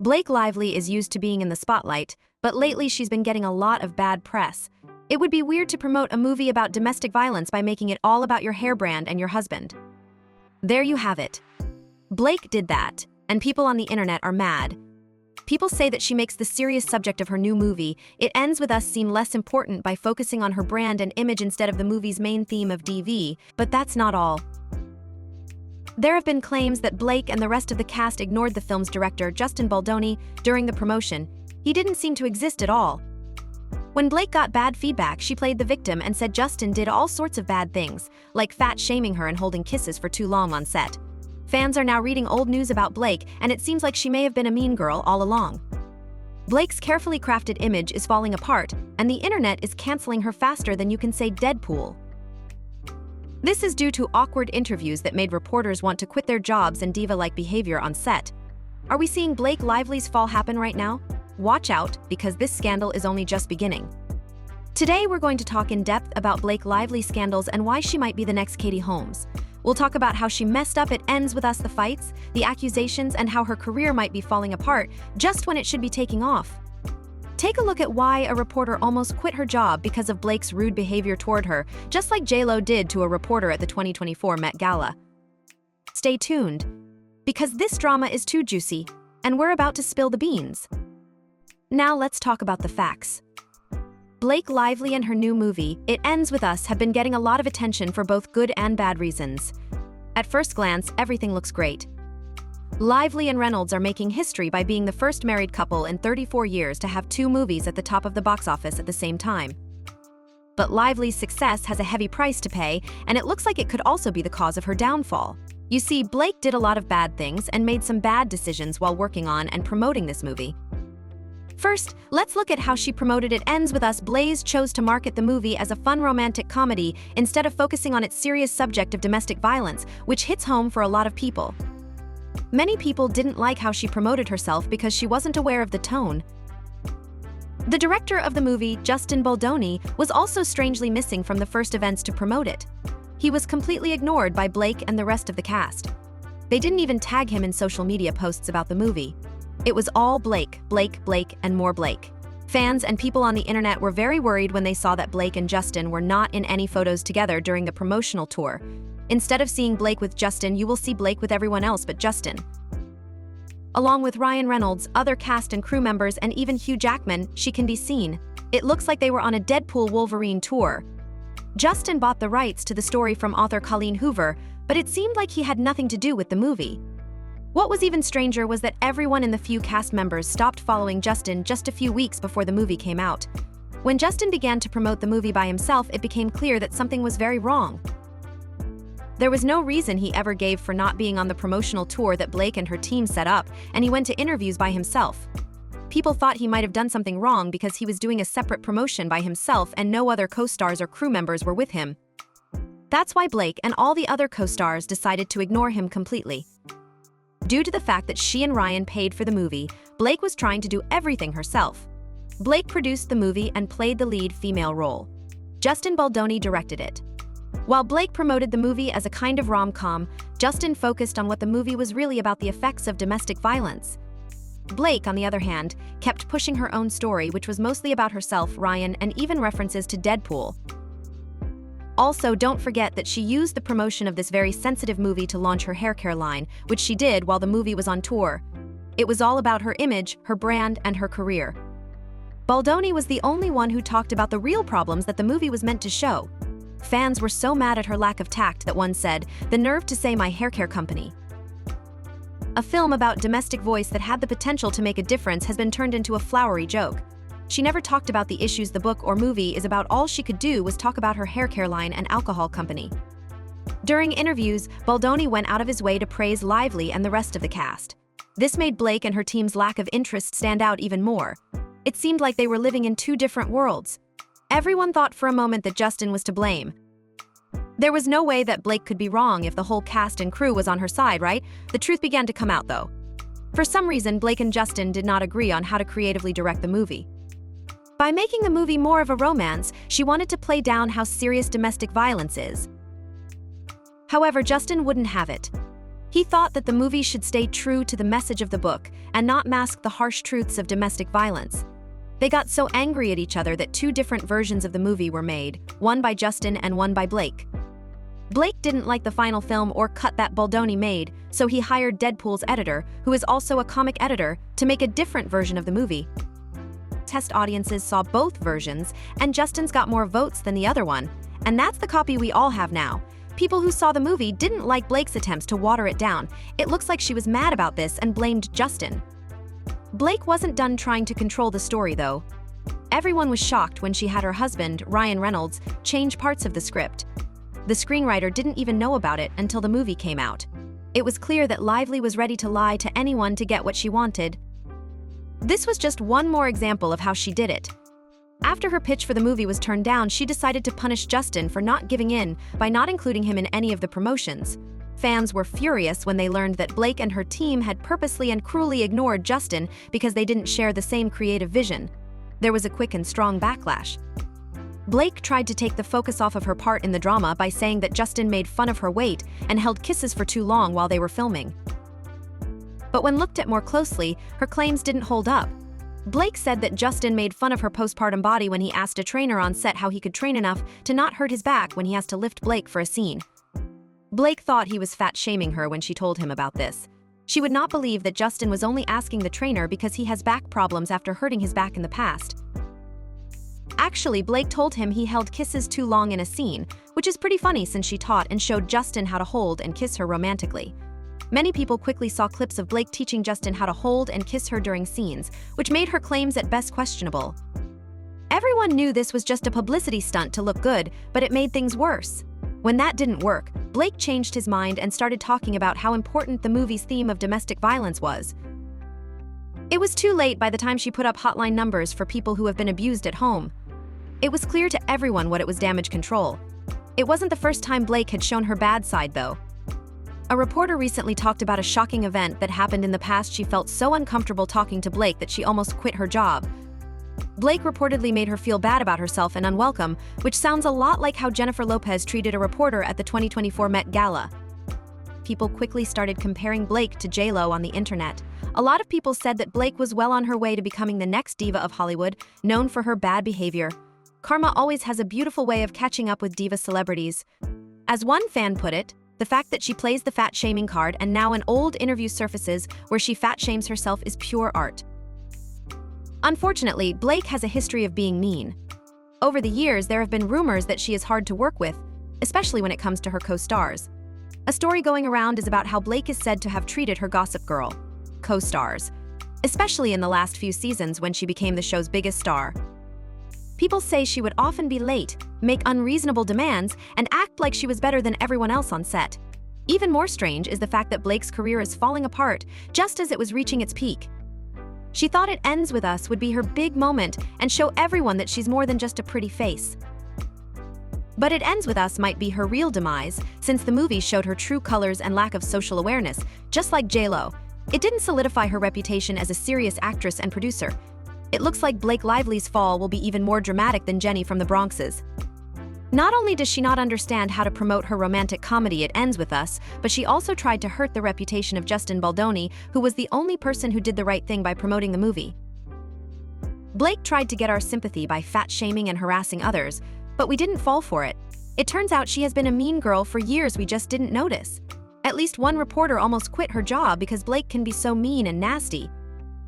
Blake Lively is used to being in the spotlight, but lately she's been getting a lot of bad press. It would be weird to promote a movie about domestic violence by making it all about your hair brand and your husband. There you have it. Blake did that, and people on the internet are mad. People say that she makes the serious subject of her new movie, It Ends With Us, seem less important by focusing on her brand and image instead of the movie's main theme of DV, but that's not all. There have been claims that Blake and the rest of the cast ignored the film's director, Justin Baldoni, during the promotion. He didn't seem to exist at all. When Blake got bad feedback, she played the victim and said Justin did all sorts of bad things, like fat-shaming her and holding kisses for too long on set. Fans are now reading old news about Blake, and it seems like she may have been a mean girl all along. Blake's carefully crafted image is falling apart, and the internet is canceling her faster than you can say Deadpool. This is due to awkward interviews that made reporters want to quit their jobs and diva-like behavior on set. Are we seeing Blake Lively's fall happen right now? Watch out, because this scandal is only just beginning. Today we're going to talk in depth about Blake Lively's scandals and why she might be the next Katie Holmes. We'll talk about how she messed up It Ends With Us, the fights, the accusations, and how her career might be falling apart just when it should be taking off. Take a look at why a reporter almost quit her job because of Blake's rude behavior toward her, just like J.Lo did to a reporter at the 2024 Met Gala. Stay tuned, because this drama is too juicy, and we're about to spill the beans. Now let's talk about the facts. Blake Lively and her new movie, It Ends With Us, have been getting a lot of attention for both good and bad reasons. At first glance, everything looks great. Lively and Reynolds are making history by being the first married couple in 34 years to have two movies at the top of the box office at the same time. But Lively's success has a heavy price to pay, and it looks like it could also be the cause of her downfall. You see, Blake did a lot of bad things and made some bad decisions while working on and promoting this movie. First, let's look at how she promoted It Ends With Us. Blaze chose to market the movie as a fun romantic comedy instead of focusing on its serious subject of domestic violence, which hits home for a lot of people. Many people didn't like how she promoted herself because she wasn't aware of the tone. The director of the movie, Justin Baldoni, was also strangely missing from the first events to promote it. He was completely ignored by Blake and the rest of the cast. They didn't even tag him in social media posts about the movie. It was all Blake, Blake, Blake, and more Blake. Fans and people on the internet were very worried when they saw that Blake and Justin were not in any photos together during the promotional tour. Instead of seeing Blake with Justin, you will see Blake with everyone else but Justin. Along with Ryan Reynolds, other cast and crew members, and even Hugh Jackman, she can be seen. It looks like they were on a Deadpool Wolverine tour. Justin bought the rights to the story from author Colleen Hoover, but it seemed like he had nothing to do with the movie. What was even stranger was that everyone in the few cast members stopped following Justin just a few weeks before the movie came out. When Justin began to promote the movie by himself, it became clear that something was very wrong. There was no reason he ever gave for not being on the promotional tour that Blake and her team set up, and he went to interviews by himself. People thought he might have done something wrong because he was doing a separate promotion by himself and no other co-stars or crew members were with him. That's why Blake and all the other co-stars decided to ignore him completely. Due to the fact that she and Ryan paid for the movie, Blake was trying to do everything herself. Blake produced the movie and played the lead female role. Justin Baldoni directed it. While Blake promoted the movie as a kind of rom-com, Justin focused on what the movie was really about: the effects of domestic violence. Blake, on the other hand, kept pushing her own story, which was mostly about herself, Ryan, and even references to Deadpool. Also, don't forget that she used the promotion of this very sensitive movie to launch her hair care line, which she did while the movie was on tour. It was all about her image, her brand, and her career. Baldoni was the only one who talked about the real problems that the movie was meant to show. Fans were so mad at her lack of tact that one said, "The nerve to say my hair care company." A film about domestic violence that had the potential to make a difference has been turned into a flowery joke. She never talked about the issues the book or movie is about. All she could do was talk about her hair care line and alcohol company. During interviews, Baldoni went out of his way to praise Lively and the rest of the cast. This made Blake and her team's lack of interest stand out even more. It seemed like they were living in two different worlds. Everyone thought for a moment that Justin was to blame. There was no way that Blake could be wrong if the whole cast and crew was on her side, right? The truth began to come out, though. For some reason, Blake and Justin did not agree on how to creatively direct the movie. By making the movie more of a romance, she wanted to play down how serious domestic violence is. However, Justin wouldn't have it. He thought that the movie should stay true to the message of the book and not mask the harsh truths of domestic violence. They got so angry at each other that two different versions of the movie were made, one by Justin and one by Blake. Blake didn't like the final film or cut that Baldoni made, so he hired Deadpool's editor, who is also a comic editor, to make a different version of the movie. Test audiences saw both versions, and Justin's got more votes than the other one, and that's the copy we all have now. People who saw the movie didn't like Blake's attempts to water it down. It looks like she was mad about this and blamed Justin. Blake wasn't done trying to control the story, though. Everyone was shocked when she had her husband, Ryan Reynolds, change parts of the script. The screenwriter didn't even know about it until the movie came out. It was clear that Lively was ready to lie to anyone to get what she wanted. This was just one more example of how she did it. After her pitch for the movie was turned down, she decided to punish Justin for not giving in by not including him in any of the promotions. Fans were furious when they learned that Blake and her team had purposely and cruelly ignored Justin because they didn't share the same creative vision. There was a quick and strong backlash. Blake tried to take the focus off of her part in the drama by saying that Justin made fun of her weight and held kisses for too long while they were filming. But when looked at more closely, her claims didn't hold up. Blake said that Justin made fun of her postpartum body when he asked a trainer on set how he could train enough to not hurt his back when he has to lift Blake for a scene. Blake thought he was fat-shaming her when she told him about this. She would not believe that Justin was only asking the trainer because he has back problems after hurting his back in the past. Actually, Blake told him he held kisses too long in a scene, which is pretty funny since she taught and showed Justin how to hold and kiss her romantically. Many people quickly saw clips of Blake teaching Justin how to hold and kiss her during scenes, which made her claims at best questionable. Everyone knew this was just a publicity stunt to look good, but it made things worse. When that didn't work, Blake changed his mind and started talking about how important the movie's theme of domestic violence was. It was too late by the time she put up hotline numbers for people who have been abused at home. It was clear to everyone what it was damage control. It wasn't the first time Blake had shown her bad side, though. A reporter recently talked about a shocking event that happened in the past. She felt so uncomfortable talking to Blake that she almost quit her job. Blake reportedly made her feel bad about herself and unwelcome, which sounds a lot like how Jennifer Lopez treated a reporter at the 2024 Met Gala. People quickly started comparing Blake to J.Lo on the internet. A lot of people said that Blake was well on her way to becoming the next diva of Hollywood, known for her bad behavior. Karma always has a beautiful way of catching up with diva celebrities. As one fan put it, the fact that she plays the fat-shaming card and now an old interview surfaces where she fat-shames herself is pure art. Unfortunately, Blake has a history of being mean. Over the years, there have been rumors that she is hard to work with, especially when it comes to her co-stars. A story going around is about how Blake is said to have treated her Gossip Girl co-stars, especially in the last few seasons when she became the show's biggest star. People say she would often be late, make unreasonable demands, and act like she was better than everyone else on set. Even more strange is the fact that Blake's career is falling apart just as it was reaching its peak. She thought It Ends With Us would be her big moment and show everyone that she's more than just a pretty face. But It Ends With Us might be her real demise, since the movie showed her true colors and lack of social awareness, just like J.Lo. It didn't solidify her reputation as a serious actress and producer. It looks like Blake Lively's fall will be even more dramatic than Jenny from the Bronx's. Not only does she not understand how to promote her romantic comedy It Ends With Us, but she also tried to hurt the reputation of Justin Baldoni, who was the only person who did the right thing by promoting the movie. Blake tried to get our sympathy by fat-shaming and harassing others, but we didn't fall for it. It turns out she has been a mean girl for years we just didn't notice. At least one reporter almost quit her job because Blake can be so mean and nasty.